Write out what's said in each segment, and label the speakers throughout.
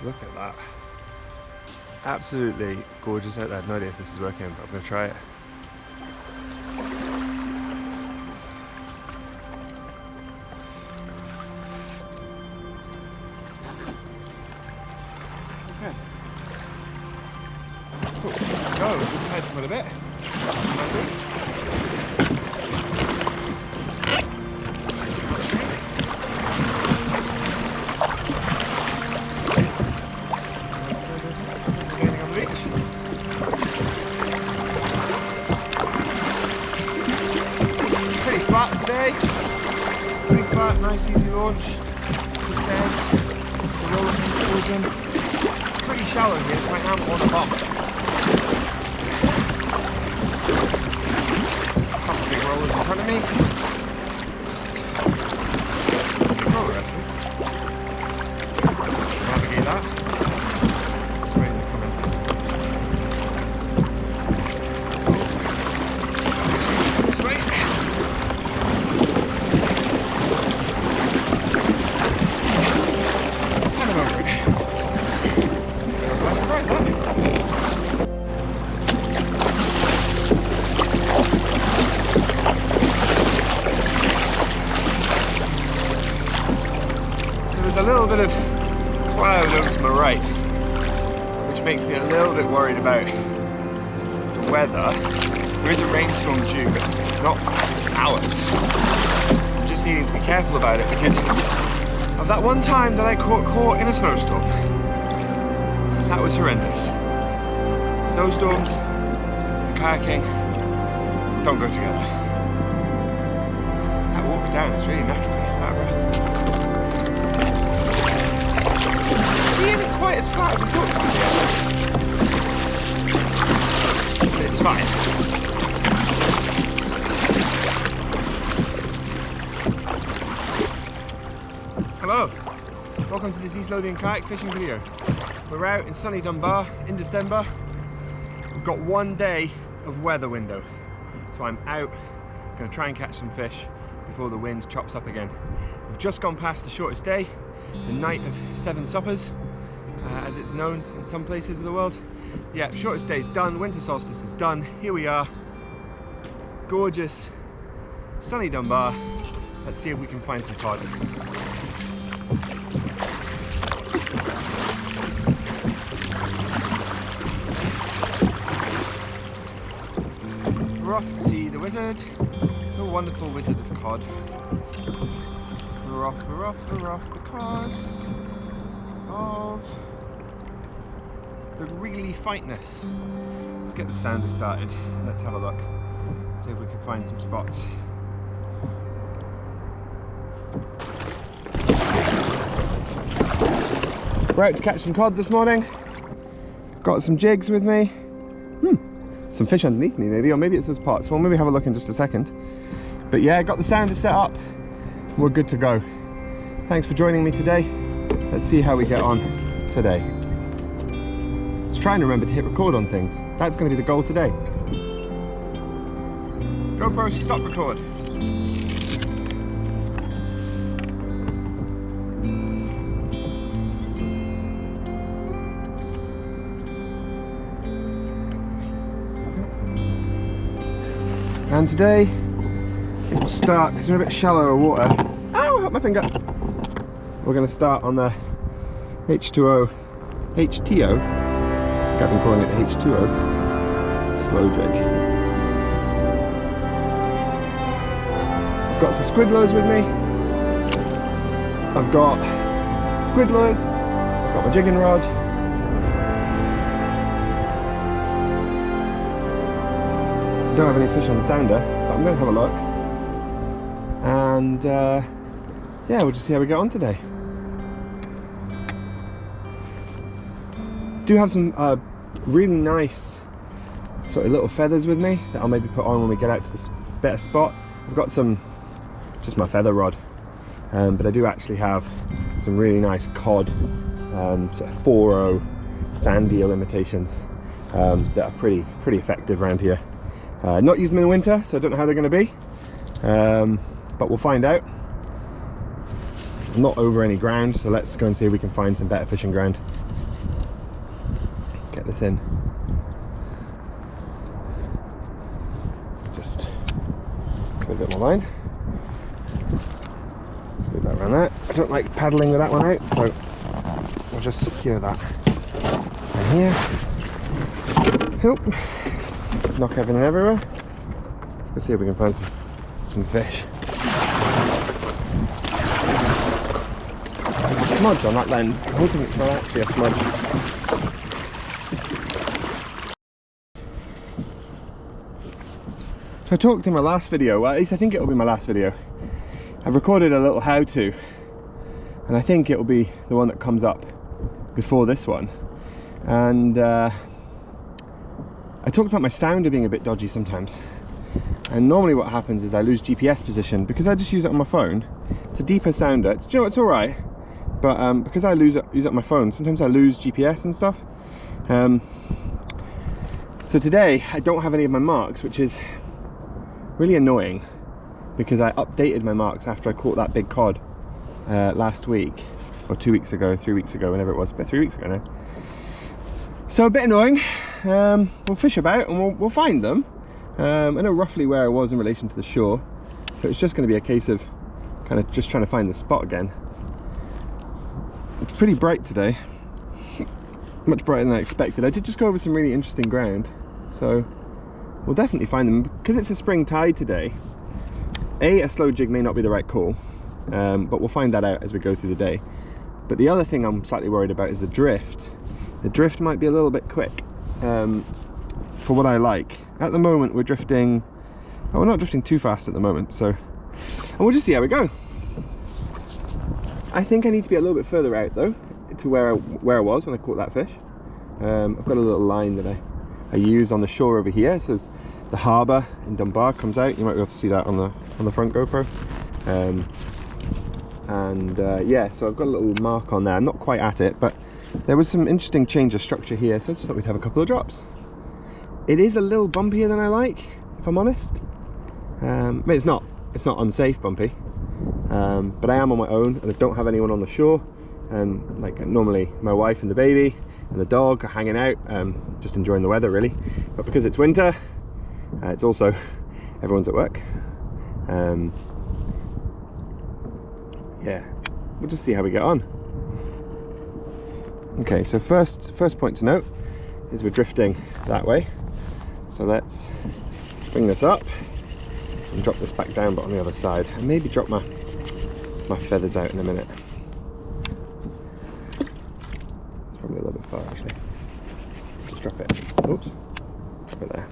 Speaker 1: Look at that. Absolutely gorgeous out there. I have no idea if this is working, but I'm going to try it. Okay. Cool. Let's go. We can head from it a bit. Today, pretty flat, nice easy launch. He says the roller towards him. Pretty shallow here, so I am on the bottom. A couple of big rollers in front of me. Just roller actually. Navigate that. Waves are coming. This way. There's a little bit of cloud over to my right, which makes me a little bit worried about the weather. There is a rainstorm due, but not ours. I'm just needing to be careful about it because of that one time that I got caught in a snowstorm. That was horrendous. Snowstorms and kayaking don't go together. That walk down is really knackered me, that rough. He isn't quite as flat as I thought it would be. But it's fine. Hello, welcome to this Lothian Kayak Fishing video. We're out in sunny Dunbar in December. We've got one day of weather window. So I'm out, going to try and catch some fish before the wind chops up again. We've just gone past the shortest day, the night of 7 suppers. As it's known in some places of the world. Yeah, shortest day's done, winter solstice is done. Here we are, gorgeous, sunny Dunbar. Let's see if we can find some cod. We're off to see the wizard, the wonderful wizard of cod. We're off because of the really fightness. Let's get the sounder started. Let's have a look. See if we can find some spots. We're out to catch some cod this morning. Got some jigs with me. Some fish underneath me maybe, or maybe it's those pots. We'll maybe have a look in just a second. But yeah, got the sounder set up. We're good to go. Thanks for joining me today. Let's see how we get on today. Let's try and remember to hit record on things. That's going to be the goal today. GoPro, stop record. And today, we'll start, because we're a bit shallower water. Ow, I hurt my finger. We're going to start on the HTO. I think I've been calling it the H2O. Slow jig. I've got some squidlers with me. I've got squidlers. I've got my jigging rod. I don't have any fish on the sounder, but I'm going to have a look. And yeah, we'll just see how we get on today. Do have some really nice sort of little feathers with me that I'll maybe put on when we get out to this better spot. I've got some, just my feather rod, but I do actually have some really nice cod, sort of 4.0 sand eel imitations that are pretty effective around here. Not used them in the winter, so I don't know how they're going to be, but we'll find out. I'm not over any ground, so let's go and see if we can find some better fishing ground. this in. Just give it a bit more line. So that around that. I don't like paddling with that one out, so I'll just secure that in here. Help. Knock everything everywhere. Let's go see if we can find some fish. There's a smudge on that lens. I'm hoping it's not actually a smudge. So I talked in my last video, well, at least I think it'll be my last video. I've recorded a little how-to, and I think it'll be the one that comes up before this one. And I talked about my sounder being a bit dodgy sometimes. And normally what happens is I lose GPS position because I just use it on my phone. It's a deeper sounder. It's, you know, it's all right, but because I use it on my phone, sometimes I lose GPS and stuff. So today I don't have any of my marks, which is really annoying because I updated my marks after I caught that big cod last week, or 2 weeks ago, 3 weeks ago, whenever it was, but 3 weeks ago now. So a bit annoying. We'll fish about and we'll find them. I know roughly where I was in relation to the shore, so it's just going to be a case of kind of just trying to find the spot again. It's pretty bright today, much brighter than I expected. I did just go over some really interesting ground, so we'll definitely find them. Because it's a spring tide today, a slow jig may not be the right call, but we'll find that out as we go through the day. But the other thing I'm slightly worried about is the drift. The drift might be a little bit quick for what I like. At the moment we're drifting, oh, we're not drifting too fast at the moment, so, and we'll just see how we go. I think I need to be a little bit further out though, to where I was when I caught that fish. I've got a little line that I use on the shore over here, so as the harbour in Dunbar comes out, you might be able to see that on the front GoPro. Yeah, so I've got a little mark on there. I'm not quite at it, but there was some interesting change of structure here, so I just thought we'd have a couple of drops. It is a little bumpier than I like, if I'm honest. It's not unsafe bumpy, but I am on my own and I don't have anyone on the shore. Like normally my wife and the baby and the dog are hanging out, just enjoying the weather really. But because it's winter, it's also everyone's at work. Yeah, we'll just see how we get on. Okay, so first point to note is we're drifting that way. So let's bring this up and drop this back down, but on the other side, and maybe drop my feathers out in a minute. It's probably a little bit far actually. Let's just drop it. Oops, drop it there.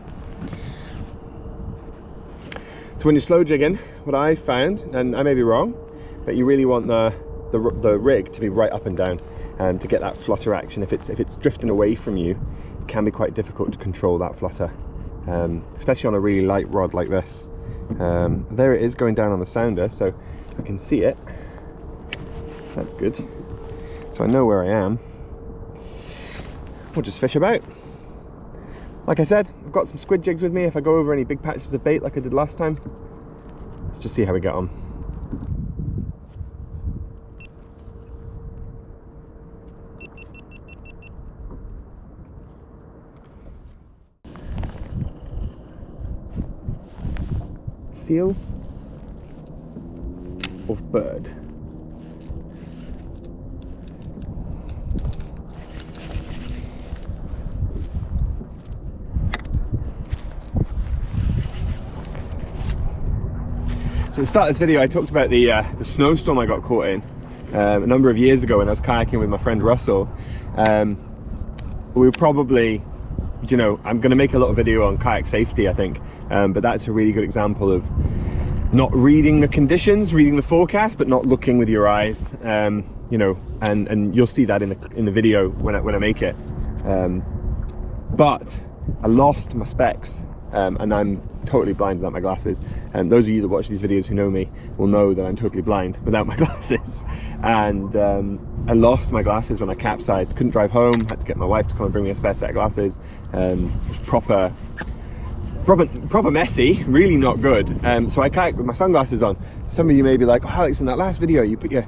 Speaker 1: So when you're slow jigging, what I found, and I may be wrong, but you really want the rig to be right up and down to get that flutter action. If it's drifting away from you, it can be quite difficult to control that flutter, especially on a really light rod like this. There it is going down on the sounder, so I can see it. That's good. So I know where I am. We'll just fish about. Like I said, I've got some squid jigs with me if I go over any big patches of bait like I did last time. Let's just see how we get on. Seal or bird? So at the start of this video I talked about the snowstorm I got caught in a number of years ago when I was kayaking with my friend Russell. We were probably, you know, I'm going to make a little video on kayak safety I think, but that's a really good example of not reading the conditions, reading the forecast, but not looking with your eyes, you know, and you'll see that in the video when I make it. But I lost my specs, and I'm totally blind without my glasses. And those of you that watch these videos who know me will know that I'm totally blind without my glasses. And I lost my glasses when I capsized, couldn't drive home, had to get my wife to come and bring me a spare set of glasses. Proper messy, really not good. So I kayaked with my sunglasses on. Some of you may be like, oh Alex, in that last video you put your,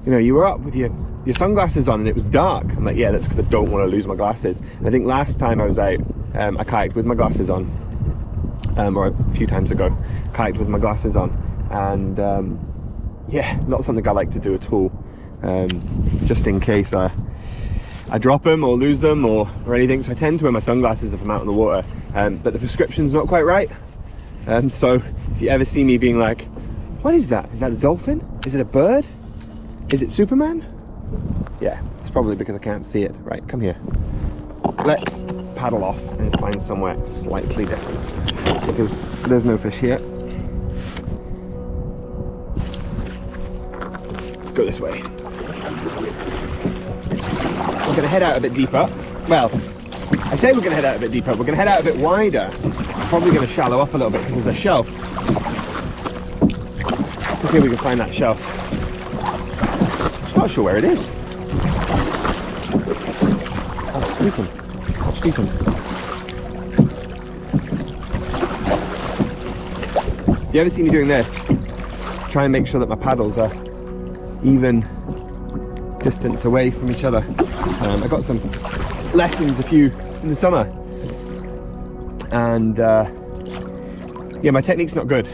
Speaker 1: you know, you were up with your your sunglasses on, and it was dark. I'm like, yeah, that's because I don't want to lose my glasses. And I think last time I was out, I kayaked with my glasses on, or a few times ago, kayaked with my glasses on, and yeah, not something I like to do at all, just in case I drop them or lose them or anything. So I tend to wear my sunglasses if I'm out in the water, but the prescription's not quite right. So if you ever see me being like, what is that? Is that a dolphin? Is it a bird? Is it Superman? Yeah, it's probably because I can't see it. Right, come here. Let's paddle off and find somewhere slightly different, because there's no fish here. Let's go this way. We're gonna head out a bit deeper. Well, I say we're gonna head out a bit deeper. We're gonna head out a bit wider. Probably gonna shallow up a little bit because there's a shelf. Let's go see if we can find that shelf. Just not sure where it is. Oh, squeaking. Squeaking. If you ever see me doing this, try and make sure that my paddles are even distance away from each other. I got some lessons in the summer, and yeah, my technique's not good.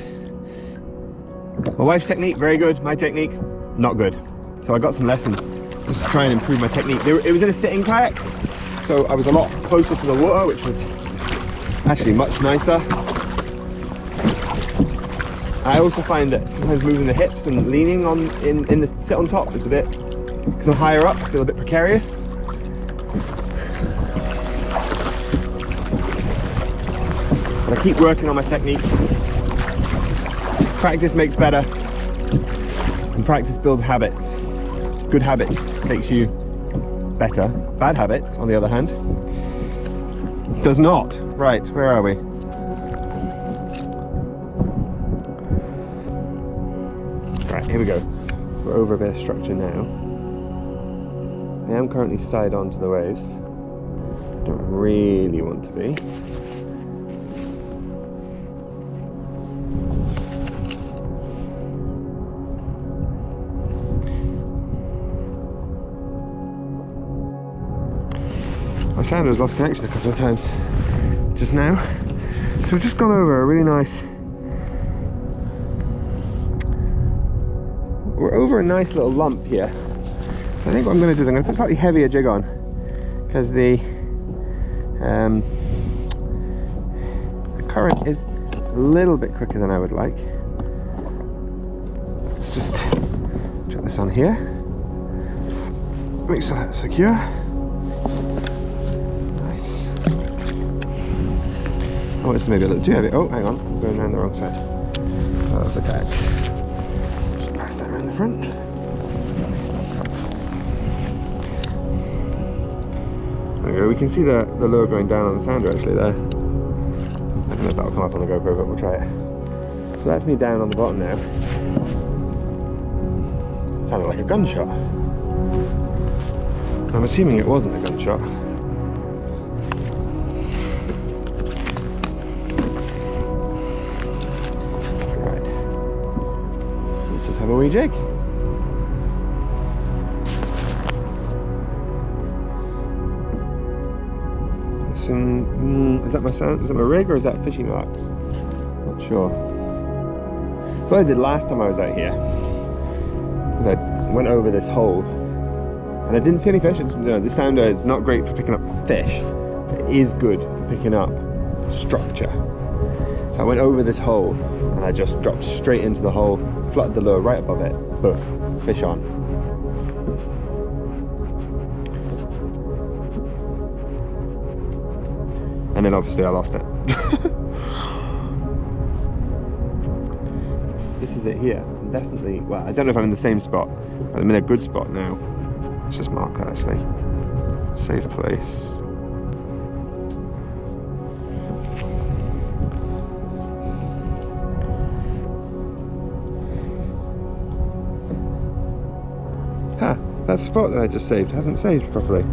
Speaker 1: My wife's technique, very good. My technique, not good. So I got some lessons just to try and improve my technique. It was in a sitting kayak, so I was a lot closer to the water, which was actually much nicer. I also find that sometimes moving the hips and leaning on in the sit on top is a bit, because I'm higher up, I feel a bit precarious. But I keep working on my technique. Practice makes better, and practice builds habits. Good habits makes you better. Bad habits, on the other hand, does not. Right, where are we? Right, here we go. We're over a bit of structure now. I am currently side on to the waves. Don't really want to be. My sounder's lost connection a couple of times just now. So we've just gone over a really nice... We're over a nice little lump here. So I think what I'm going to do is I'm going to put a slightly heavier jig on, because the current is a little bit quicker than I would like. Let's just chuck this on here. Make sure that's secure. Nice. Oh, this is maybe a little too heavy. Oh, hang on, I'm going around the wrong side of the kayak. Just pass that around the front. We can see the lure going down on the sounder actually there. I don't know if that'll come up on the GoPro, but we'll try it. So that's me down on the bottom now. Sounded like a gunshot. I'm assuming it wasn't a gunshot. Right. Let's just have a wee jig. Is that my sound? Is that my rig, or is that fishing marks? Not sure. So what I did last time I was out here was I went over this hole and I didn't see any fish. This sounder is not great for picking up fish. It is good for picking up structure. So I went over this hole and I just dropped straight into the hole, fluttered the lure right above it, boom, fish on. And then obviously I lost it. This is it here. I'm definitely, well, I don't know if I'm in the same spot, but I'm in a good spot now. Let's just mark that actually. Safe place. Huh, that spot that I just saved hasn't saved properly.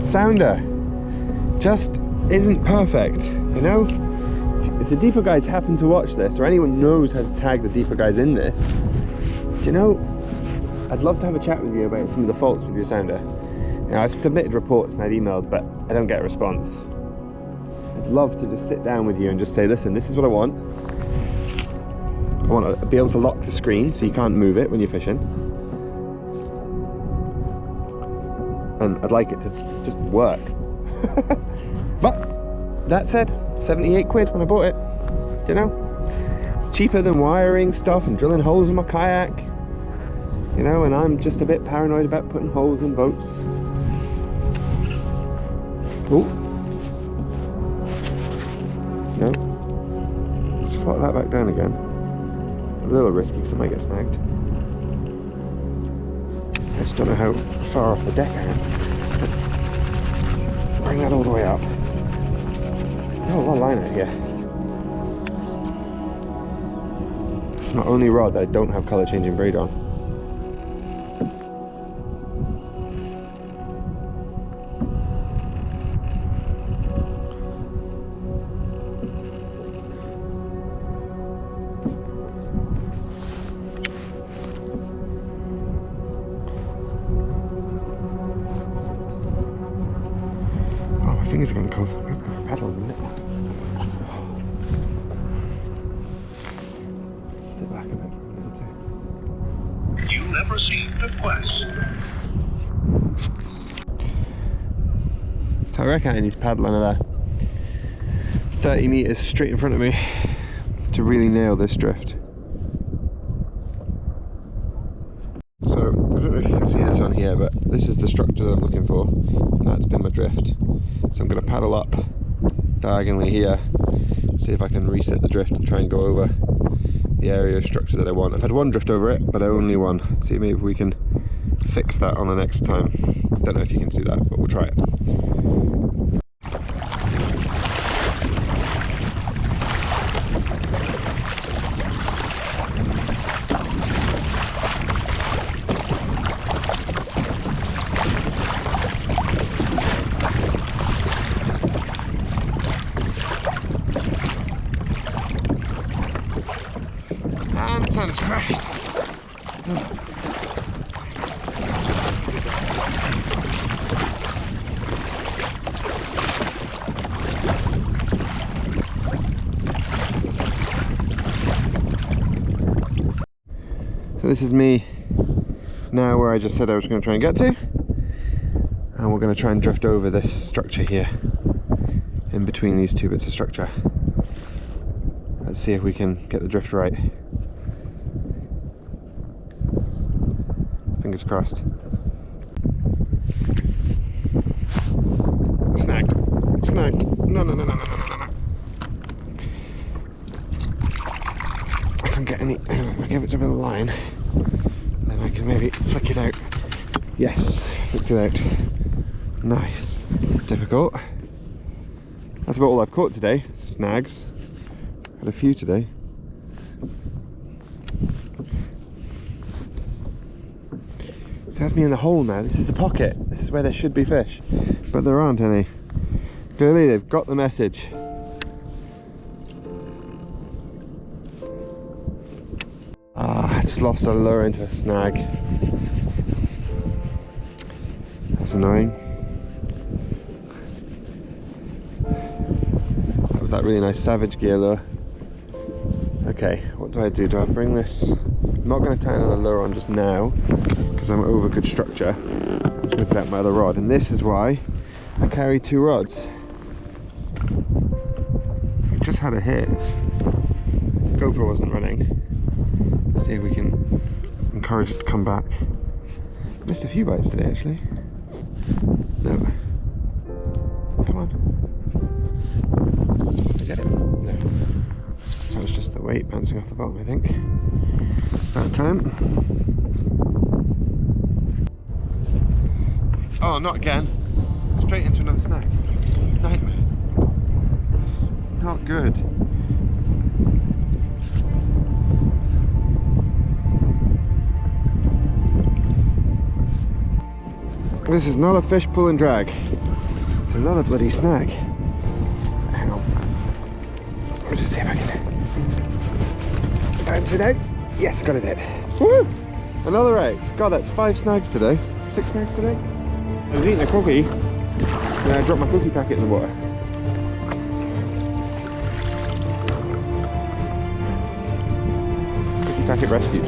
Speaker 1: Sounder just isn't perfect, you know? If the deeper guys happen to watch this, or anyone knows how to tag the deeper guys in this, do you know, I'd love to have a chat with you about some of the faults with your sounder. You know, I've submitted reports and I've emailed, but I don't get a response. I'd love to just sit down with you and just say, listen, this is what I want. I want to be able to lock the screen so you can't move it when you're fishing. And I'd like it to just work. But that said, 78 quid when I bought it. You know, it's cheaper than wiring stuff and drilling holes in my kayak. You know, and I'm just a bit paranoid about putting holes in boats. Oh. No. Let's flop that back down again. A little risky because I might get snagged. I just don't know how far off the deck I am. Let's bring that all the way up. Oh, a lot of line out here. It's my only rod that I don't have colour changing braid on. Fingers are getting cold. I'm going to paddle in a minute. Sit back a bit for a minute or two.
Speaker 2: You have received a quest.
Speaker 1: So I reckon I need to paddle another 30 metres straight in front of me to really nail this drift. So I don't know if you can see this on here, but this is the structure that I'm looking for, and that's been my drift. So I'm going to paddle up diagonally here, see if I can reset the drift and try and go over the area of structure that I want. I've had one drift over it, but only one. See, maybe we can fix that on the next time. Don't know if you can see that, but we'll try it. And the sun has crashed. So this is me now where I just said I was going to try and get to, and we're going to try and drift over this structure here, in between these two bits of structure. Let's see if we can get the drift right. Fingers crossed. Snagged. Snagged. No, no, no, no, no, no, no, no. I can't get any. If I give it to the line, then I can maybe flick it out. Yes, flicked it out. Nice. Difficult. That's about all I've caught today. Snags. Had a few today. So that's me in the hole now. This is the pocket. This is where there should be fish, but there aren't any. Clearly they've got the message. Ah, I just lost a lure into a snag. That's annoying. That was that really nice Savage gear lure. Okay, what do? Do I bring this? I'm not going to tie another lure on just now because I'm over good structure. I'm just going to put out my other rod, and this is why I carry two rods. I just had a hit. GoPro wasn't running. Let's see if we can encourage it to come back. Missed a few bites today actually. No. Come on. Did I get it? No. That was just the weight bouncing off the bottom, I think. That time. Oh, not again. Straight into another snag. Nightmare. Not good. This is not a fish pull and drag. It's another bloody snag. Hang on. Let's just see if I can bounce it out. Yes, got it out. Woo! Another 8. God, that's 5 snags today. 6 snags today? I was eating a cookie, and I dropped my cookie packet in the water. Cookie packet rescue.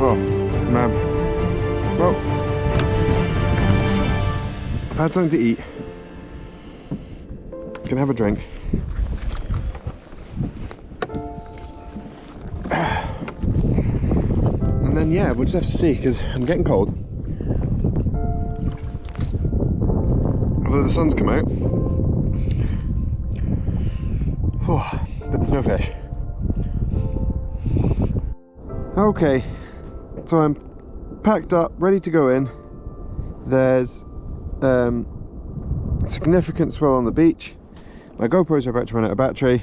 Speaker 1: Oh, man. Well, I've had something to eat. Can have a drink. And then yeah, we'll just have to see, because I'm getting cold. Although the sun's come out. Oh, but there's no fish. Okay, so I'm packed up, ready to go in. There's significant swell on the beach. My GoPros are about to run out of battery,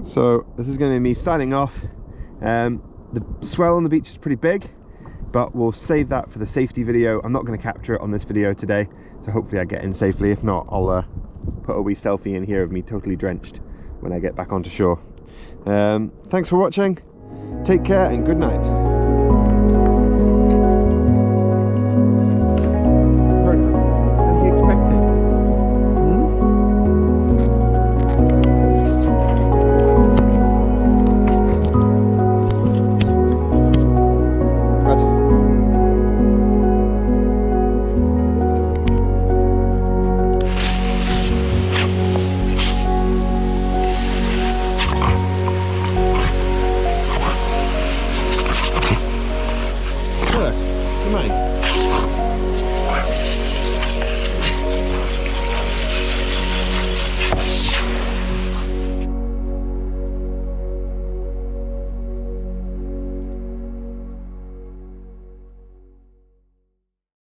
Speaker 1: so this is going to be me signing off. The swell on the beach is pretty big, but we'll save that for the safety video. I'm not going to capture it on this video today, so hopefully I get in safely. If not, I'll put a wee selfie in here of me totally drenched when I get back onto shore. Thanks for watching, take care and good night. Come on.